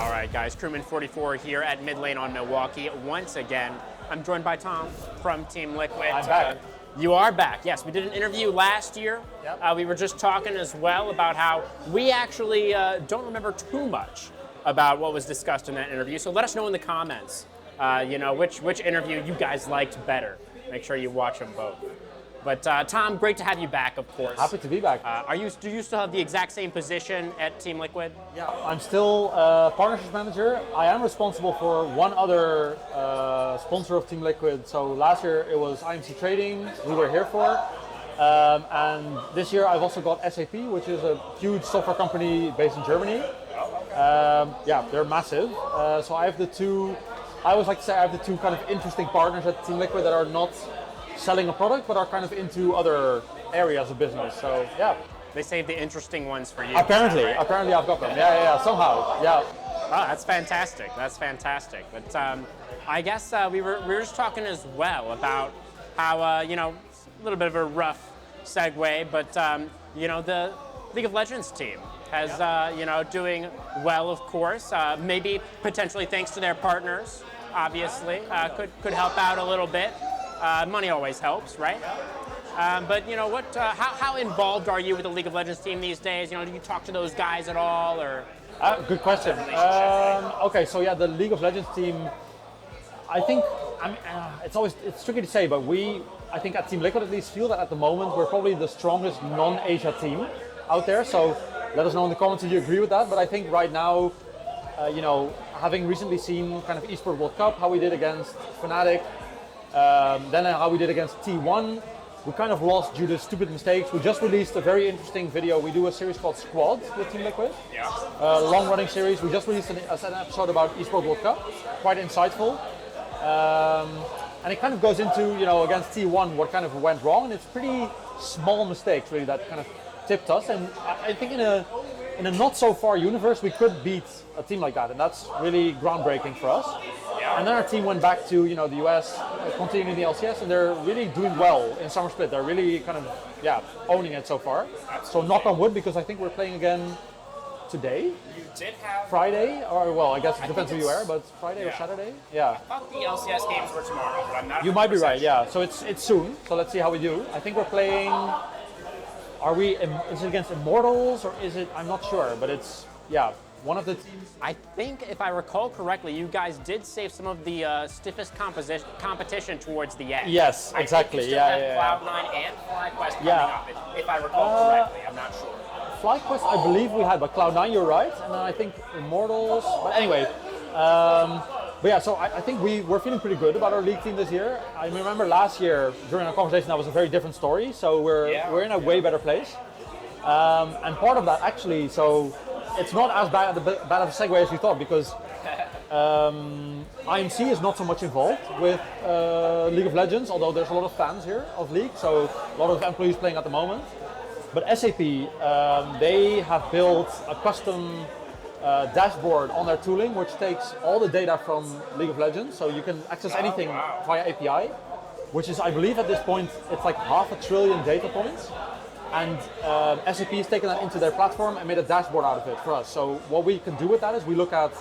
All right, guys, Crewman 44 here at Midlane on Milwaukee. Once again, I'm joined by Thom from Team Liquid. I'm back. You are back, yes. We did an interview last year. Yep. We were just talking as well about how we actually don't remember too much about what was discussed in that interview. So let us know in the comments, which interview you guys liked better. Make sure you watch them both. But Thom, great to have you back, of course. Happy to be back. Do you still have the exact same position at Team Liquid? Yeah, I'm still partnerships manager. I am responsible for one other sponsor of Team Liquid. So last year it was IMC Trading, we were here for. And this year I've also got SAP, which is a huge software company based in Germany. Yeah, they're massive. So I have the two, I always like to say I have the two kind of interesting partners at Team Liquid that are not selling a product, but are kind of into other areas of business. So yeah. They saved the interesting ones for you. Apparently, right? apparently I've got them. Yeah, somehow, yeah. Oh, that's fantastic. That's fantastic. But I guess we were just talking as well about how a little bit of a rough segue, but the League of Legends team has doing well, of course. Maybe potentially thanks to their partners. Obviously, could help out a little bit. Money always helps, right? But how involved are you with the League of Legends team these days? Do you talk to those guys at all, or? Good question. Okay, so yeah, the League of Legends team. I think it's tricky to say, but I think at Team Liquid at least feel that at the moment we're probably the strongest non-Asia team out there. So let us know in the comments if you agree with that. But I think right now, having recently seen kind of Esports World Cup, how we did against Fnatic. Then how we did against T1, we kind of lost due to stupid mistakes. We just released a very interesting video. We do a series called Squad with Team Liquid. Yeah. Long-running series. We just released an episode about Esports World Cup. Quite insightful. And it kind of goes into, against T1 what kind of went wrong. And it's pretty small mistakes really that kind of tipped us. And I think in a not so far universe, we could beat a team like that. And that's really groundbreaking for us. And then our team went back to the US, continuing the LCS, and they're really doing well in Summer Split. They're really kind of owning it so far. So knock on wood, because I think we're playing again today. You did have Friday, or well, I guess it depends who you are, but Friday or Saturday. Yeah. I thought the LCS games were tomorrow, but I'm not. You might be right. Yeah. So it's soon. So let's see how we do. I think we're playing. Is it against Immortals or is it? I'm not sure, but it's one of the teams. I think, if I recall correctly, you guys did save some of the stiffest competition towards the end. Yes, exactly. Cloud9 and FlyQuest coming up, if I recall correctly. I'm not sure. FlyQuest, I believe we had, but Cloud9, you're right. And then I think Immortals. But anyway, so I think we're feeling pretty good about our league team this year. I remember last year during our conversation that was a very different story. So we're in a way better place. And part of that actually, so it's not as bad of a segue as we thought, because IMC is not so much involved with League of Legends, although there's a lot of fans here of League, so a lot of employees playing at the moment. But SAP, they have built a custom dashboard on their tooling, which takes all the data from League of Legends, so you can access anything via API, which is, I believe at this point, it's like 500 billion data points. And SAP has taken that into their platform and made a dashboard out of it for us. So what we can do with that is we look at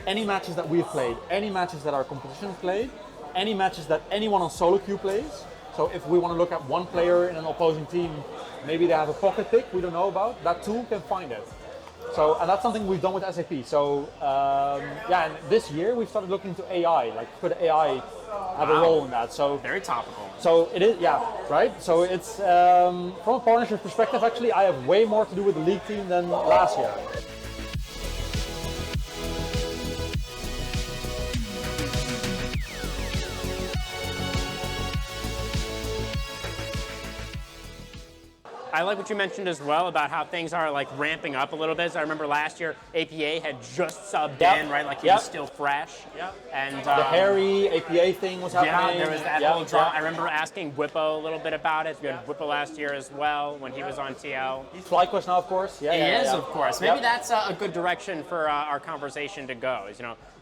any matches that we've played, any matches that our competition played, any matches that anyone on solo queue plays. So if we want to look at one player in an opposing team, maybe they have a pocket pick we don't know about, that tool can find it. So, and that's something we've done with SAP. So and this year we've started looking into AI, like could AI have a role in that? So very topical. So it is, right? So it's from a partnership perspective, actually, I have way more to do with the league team than last year. I like what you mentioned as well about how things are like ramping up a little bit. So I remember last year APA had just subbed in, right? Like he was still fresh. Yep. And the hairy APA thing was happening. Yeah, there was that whole drama. I remember asking Whippo a little bit about it. We had Whippo last year as well when he was on TL. He's FlyQuest now, of course. He is, of course. Maybe that's a good direction for our conversation to go. Is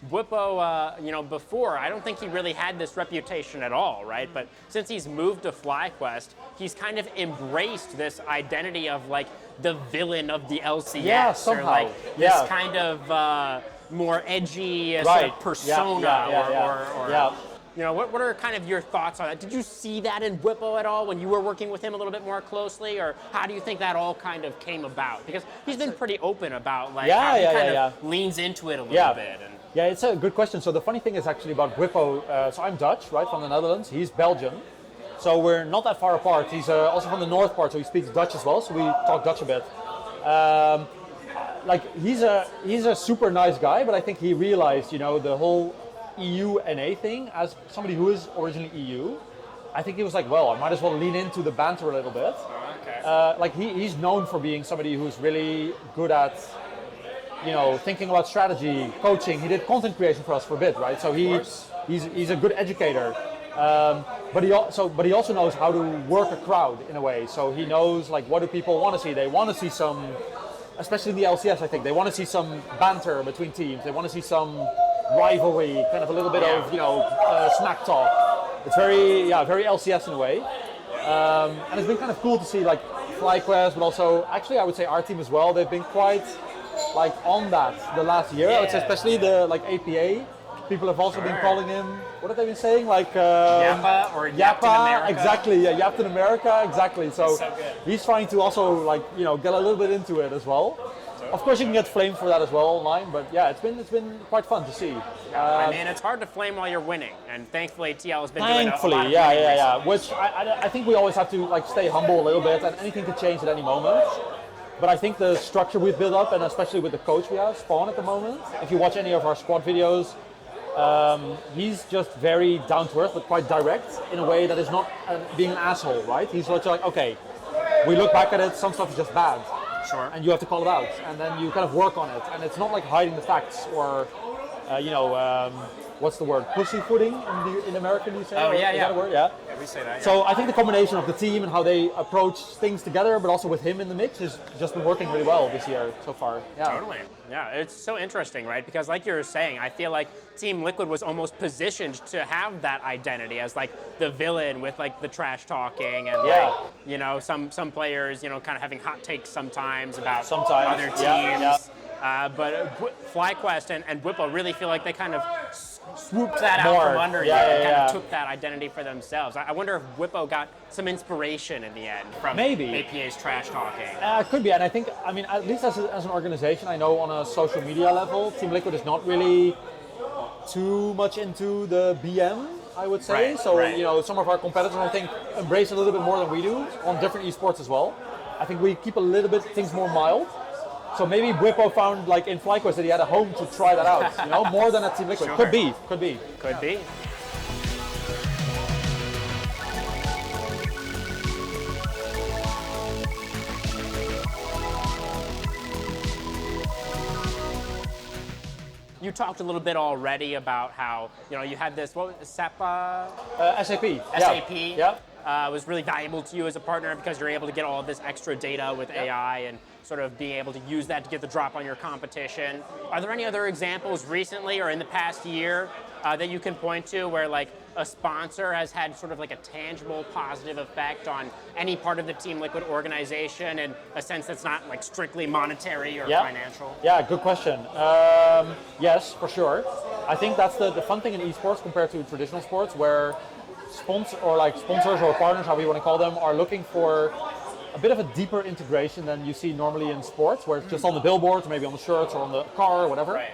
Whippo, before I don't think he really had this reputation at all, right? But since he's moved to FlyQuest, he's kind of embraced this identity of like the villain of the LCS, somehow. or like this kind of more edgy sort of persona or you know, what are kind of your thoughts on that? Did you see that in Whippo at all when you were working with him a little bit more closely, or how do you think that all kind of came about? Because he's been pretty open about like how he kind of leans into it a little bit. And yeah, it's a good question. So the funny thing is actually about Whippo, so I'm Dutch, right, from the Netherlands. He's Belgian. So we're not that far apart. He's also from the north part, so he speaks Dutch as well, so we talk Dutch a bit. Like he's a super nice guy, but I think he realized, you know, the whole EU NA thing, as somebody who is originally EU, I think he was like, well, I might as well lean into the banter a little bit. Like he's known for being somebody who's really good at, you know, thinking about strategy, coaching. He did content creation for us for a bit, right? So he's a good educator. But he also knows how to work a crowd in a way. So he knows like what do people want to see. They want to see some, especially in the LCS, I think they want to see some banter between teams. They want to see some rivalry, kind of a little bit of, you know, smack talk. It's very LCS in a way. And it's been kind of cool to see like FlyQuest, but also actually I would say our team as well. They've been quite like on that the last year. I would say especially the like APA. People have also been calling him, what have they been saying? Like Yappa or Yappa, exactly. Yeah, Yapton America, exactly. So he's trying to also like, you know, get a little bit into it as well. Of course, you can get flamed for that as well online, but yeah, it's been quite fun to see. I mean, it's hard to flame while you're winning, and thankfully TL has been doing a lot of winning yeah. Which I think we always have to like stay humble a little bit, and anything could change at any moment. But I think the structure we've built up, and especially with the coach we have, Spawn at the moment. If you watch any of our squad videos, he's just very down to earth, but quite direct in a way that is not being an asshole, right? He's like, okay, we look back at it, some stuff is just bad. Sure. And you have to call it out, and then you kind of work on it. And it's not like hiding the facts or, what's the word? Pussyfooting in American, you say? Oh, yeah. Is that a word? Yeah. Yeah, we say that. Yeah. So I think the combination of the team and how they approach things together, but also with him in the mix, has just been working really well this year so far. Yeah. Totally. Yeah, it's so interesting, right? Because like you were saying, I feel like Team Liquid was almost positioned to have that identity as like the villain with like the trash talking and like, you know, some players, you know, kind of having hot takes sometimes about other teams. But FlyQuest and Whippo really feel like they kind of swooped that out from under you and kind of took that identity for themselves. I wonder if Whippo got some inspiration in the end from APA's trash talking. It could be, and I think, I mean, at least as an organization, I know on a social media level, Team Liquid is not really too much into the BM, I would say. You know, some of our competitors, I think, embrace it a little bit more than we do on different esports as well. I think we keep a little bit things more mild. So maybe Whippo found, like in FlyQuest, that he had a home to try that out, you know, more than at Team Liquid. Could be. Could be. You talked a little bit already about how, you know, you had this, what was it, SAP? SAP. Yeah. Was really valuable to you as a partner because you're able to get all of this extra data with AI and sort of being able to use that to get the drop on your competition. Are there any other examples recently or in the past year that you can point to where like a sponsor has had sort of like a tangible positive effect on any part of the Team Liquid organization in a sense that's not like strictly monetary or financial? Yeah, good question. Yes, for sure. I think that's the fun thing in esports compared to traditional sports where sponsors or partners, however you want to call them, are looking for a bit of a deeper integration than you see normally in sports, where it's just on the billboards, maybe on the shirts or on the car or whatever. Right.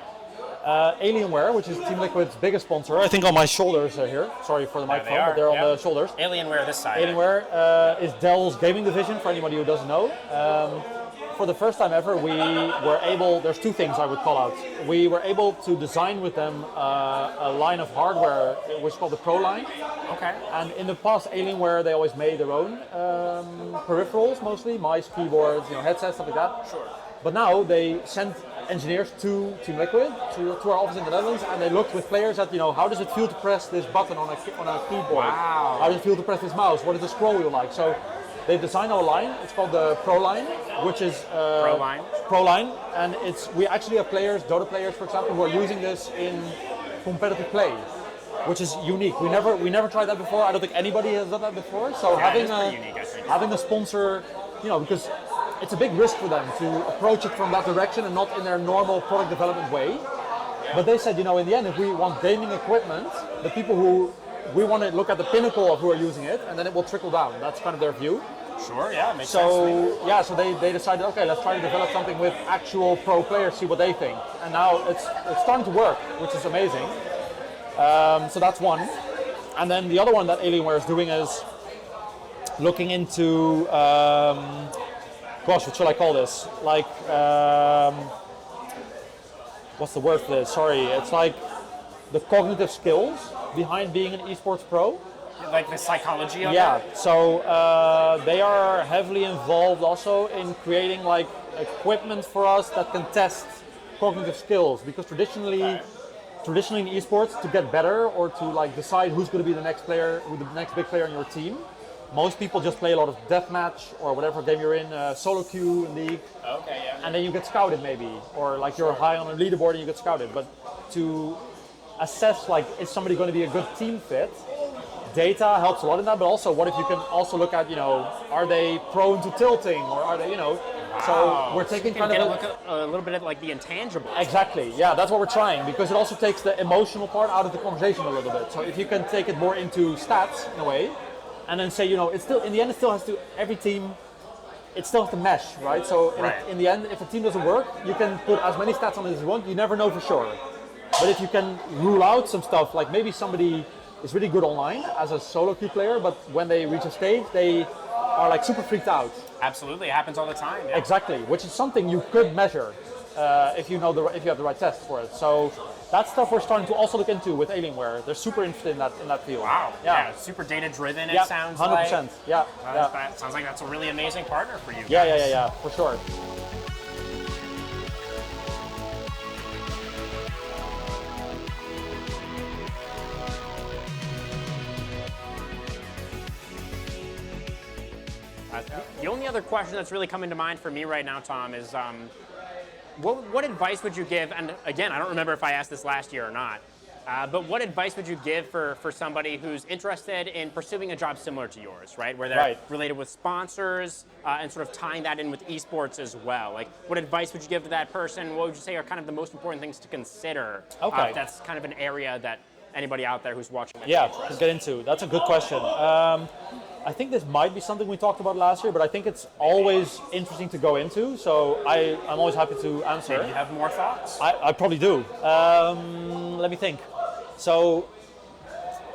Alienware, which is Team Liquid's biggest sponsor, I think on my shoulders here. Sorry for the microphone, but they're on the shoulders. Alienware this side. Alienware is Dell's gaming division, for anybody who doesn't know. For the first time ever, we were able, there's two things I would call out. We were able to design with them a line of hardware which is called the Pro line. Okay. And in the past, Alienware, they always made their own peripherals, mostly, mice, keyboards, headsets, stuff like that. Sure. But now they sent engineers to Team Liquid, to our office in the Netherlands, and they looked with players at, how does it feel to press this button on a keyboard? Wow. How does it feel to press this mouse? What is the scroll wheel like? So they designed our line. It's called the Pro line, which is Pro line, and we actually have players, Dota players, for example, who are using this in competitive play, which is unique. We never tried that before. I don't think anybody has done that before. So having a sponsor, because it's a big risk for them to approach it from that direction and not in their normal product development way. But they said, in the end, if we want gaming equipment, the people who we want to look at the pinnacle of who are using it, and then it will trickle down. That's kind of their view. Sure, yeah, makes sense. So they decided, okay, let's try to develop something with actual pro players, see what they think. And now it's starting to work, which is amazing. So that's one. And then the other one that Alienware is doing is looking into, what shall I call this? Like, what's the word for this? Sorry, it's like the cognitive skills behind being an esports pro. Like the psychology of it? Yeah, so they are heavily involved also in creating like equipment for us that can test cognitive skills, because traditionally in esports, to get better or to like decide who's going to be the next player, who the next big player in your team, most people just play a lot of deathmatch or whatever game you're in, solo queue league. Okay, yeah. And then you get scouted maybe, or like you're high on a leaderboard and you get scouted. But to assess like, is somebody going to be a good team fit, data helps a lot in that, but also what if you can also look at, are they prone to tilting, or are they, so we're taking so kind of look at a little bit at like the intangibles. Exactly, yeah, that's what we're trying, because it also takes the emotional part out of the conversation a little bit. So if you can take it more into stats in a way, and then say, it's still, in the end, it still has to, every team, it still has to mesh, right? So in the end, if a team doesn't work, you can put as many stats on it as you want, you never know for sure. But if you can rule out some stuff, like maybe somebody is really good online as a solo queue player, but when they reach a stage, they are like super freaked out. Absolutely, it happens all the time. Yeah. Exactly, which is something you could measure if you have the right test for it. So that's stuff we're starting to also look into with Alienware. They're super interested in that field. Wow. Yeah. Super data driven. It sounds 100%. like. Yeah. That sounds like that's a really amazing partner for you guys. Yeah, for sure. The only other question that's really coming to mind for me right now, Thom, is what advice would you give, and again, I don't remember if I asked this last year or not, but what advice would you give for somebody who's interested in pursuing a job similar to yours, right? Where they're related with sponsors and sort of tying that in with esports as well. Like, what advice would you give to that person? What would you say are kind of the most important things to consider? Okay. That's kind of an area that anybody out there who's watching. Yeah, to get into. That's a good question. I think this might be something we talked about last year, but I think it's always interesting to go into, so I'm always happy to answer. Maybe you have more thoughts? I probably do. Let me think. So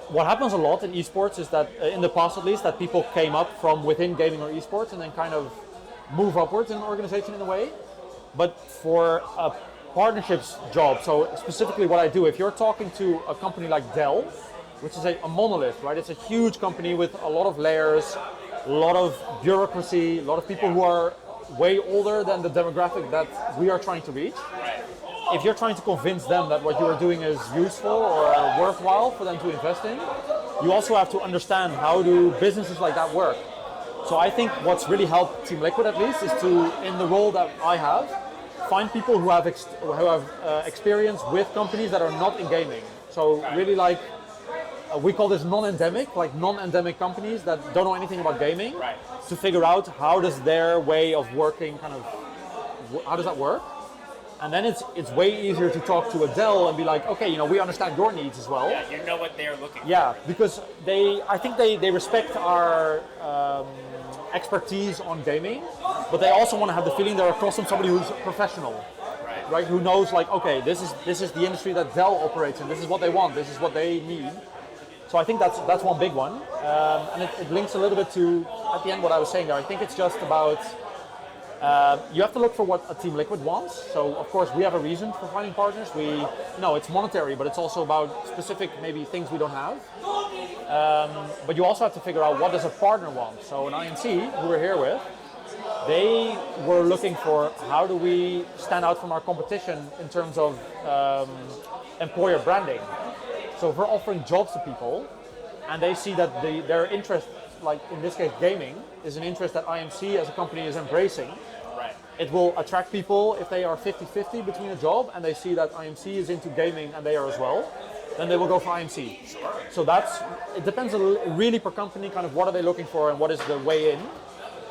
what happens a lot in esports is that, in the past at least, that people came up from within gaming or esports and then kind of move upwards in an organization in a way. But for a partnerships job, so specifically what I do, if you're talking to a company like Dell, which is a monolith, right? It's a huge company with a lot of layers, a lot of bureaucracy, a lot of people who are way older than the demographic that we are trying to reach. If you're trying to convince them that what you are doing is useful or worthwhile for them to invest in, you also have to understand how do businesses like that work. So I think what's really helped Team Liquid at least is to, in the role that I have, find people who have experience with companies that are not in gaming. So really like, we call this non-endemic, like non-endemic companies that don't know anything about gaming, to figure out how does their way of working how does that work? And then it's way easier to talk to a Dell and be like, okay, we understand your needs as well. Yeah, you know what they're looking for. Yeah, because I think they respect our expertise on gaming, but they also want to have the feeling they're across from somebody who's professional. Right? Who knows like, okay, this is the industry that Dell operates in, this is what they want, this is what they need. So I think that's one big one, and it links a little bit to, at the end, what I was saying there. I think it's just about, you have to look for what a Team Liquid wants. So of course we have a reason for finding partners. It's monetary, but it's also about specific maybe things we don't have. But you also have to figure out what does a partner want. So in IMC, who we're here with, they were looking for how do we stand out from our competition in terms of employer branding. So if we're offering jobs to people and they see that their interest, like in this case gaming, is an interest that IMC as a company is embracing, it will attract people if they are 50-50 between a job and they see that IMC is into gaming and they are as well, then they will go for IMC. So it depends really per company, kind of what are they looking for and what is the way in.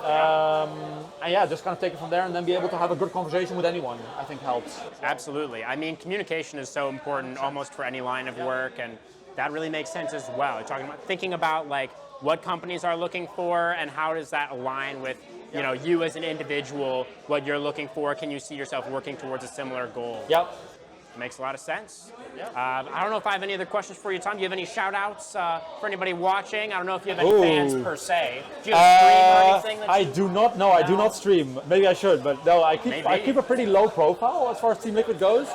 And yeah, just kind of take it from there and then be able to have a good conversation with anyone, I think helps. Absolutely. I mean, communication is so important almost for any line of work, and that really makes sense as well. You're talking about thinking about like what companies are looking for and how does that align with you as an individual, what you're looking for. Can you see yourself working towards a similar goal? Yep. Makes a lot of sense. Yeah. I don't know if I have any other questions for you, Thom. Do you have any shout outs for anybody watching? I don't know if you have any fans per se. Do you have a stream or anything? That I do not know. No. I do not stream. Maybe I should, but no, I keep a pretty low profile as far as Team Liquid goes.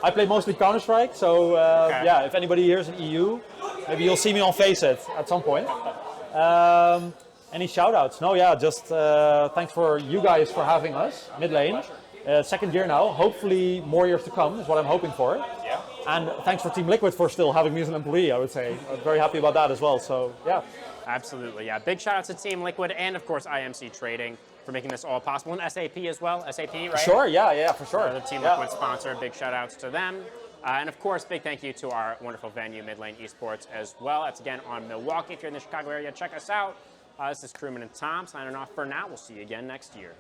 I play mostly Counter-Strike, so yeah, if anybody here is in EU, maybe you'll see me on Faceit at some point. Any shout outs? No, yeah, just thanks for you guys for having us, Midlane. Second year now, hopefully more years to come is what I'm hoping for. Yeah. And thanks for Team Liquid for still having me as an employee, I would say. I'm very happy about that as well, so yeah. Absolutely, yeah. Big shout out to Team Liquid and of course IMC Trading for making this all possible. And SAP as well, SAP, right? Sure, yeah, for sure. The Team Liquid sponsor, big shout outs to them. And of course, big thank you to our wonderful venue, MIDLANE Esports as well. That's again on Milwaukee. If you're in the Chicago area, check us out. This is Crewman and Thom signing off for now. We'll see you again next year.